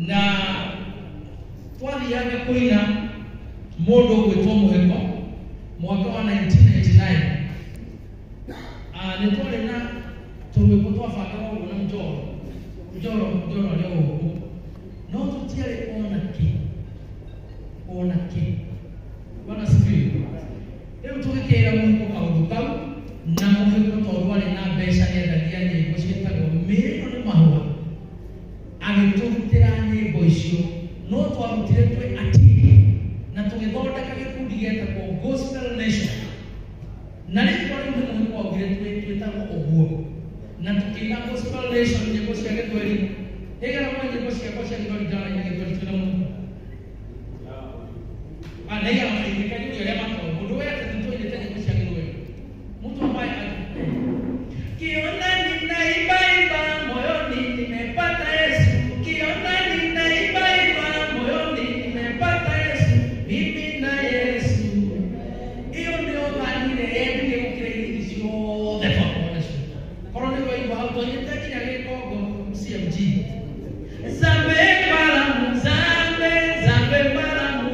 na twathiaga kuina mundu gwitwo Muheko mwaka wa 1989 ni twari na turwiko twabanga ũguo na njoro leo ũguo no tutiarĩ ona kĩ Bwana sifiwe. Rĩu tũgĩkĩra Muheko kaũndũ kau na Muheko tondũ arĩ na mbeca nĩendagia nyĩmbo ciĩtagwo Mĩrĩro nĩ Mahũa, agĩtũrutĩra nyĩmbo icio no twarutire twĩ atini na tũgĩthondeka gĩkundi gĩetagwo Gospel Nation, na rĩtwa rĩu nĩ Muheko augire twĩtagwo ũguo na tũkĩina Gospel Nation nyĩmbo cia Gĩthweri. Ĩgera mwa nyĩmbo ciakwa cia Gĩthweri ndaraina Gĩthweri twĩna mũndũ anaiya maikani ya mato mundu wewe tutoje tena kwa shangwe mtu ambaye kiona ninaibaiba moyoni nimepata Yesu, kiona ninaibaiba moyoni nimepata Yesu, mimi na Yesu hiyo ndio kanile yetu ya ukristo the foundation korone kwa hivyo hautonyeteje ya Kongo CMG zambe balamu zambe balamu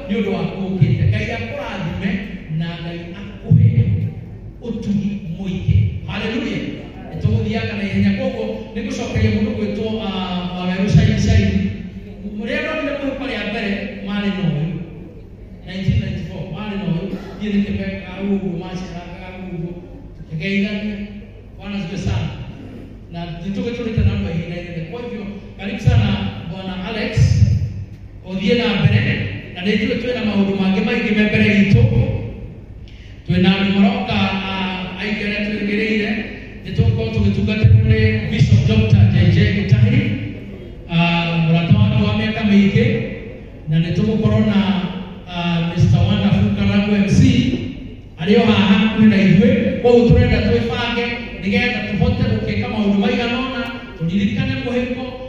ni undu wa kuukite Ngai akurathime na Ngai akuhe utugi muingi. Haleluya. Etogothiaga na ihenya koguo nigucokeria mundu gwitwo Waweru Shai muria ndonire muhuko ria mbere mari noyo 1994 mari noyo yiri kibeka ugu maciraga ugu tukigeithania Bwana asifiwe sana na nitugitulite namba ihinda inene. Kwa hivyo karibu sana Bwana Alex othie na mbere na nitwe twina maundu mangi maingi mbere gitu twina moroka aikere twigirire nituko tugitugatira ni Bishop Dr. JJ Gitahi murata wa miaka mingi na nitugukorwo na Mr. Wonderful Karagu MC ario haha kwina ithwe kwa uturenda twibange nigetha tuhote gukeka maundu maiganona turirikane muhiko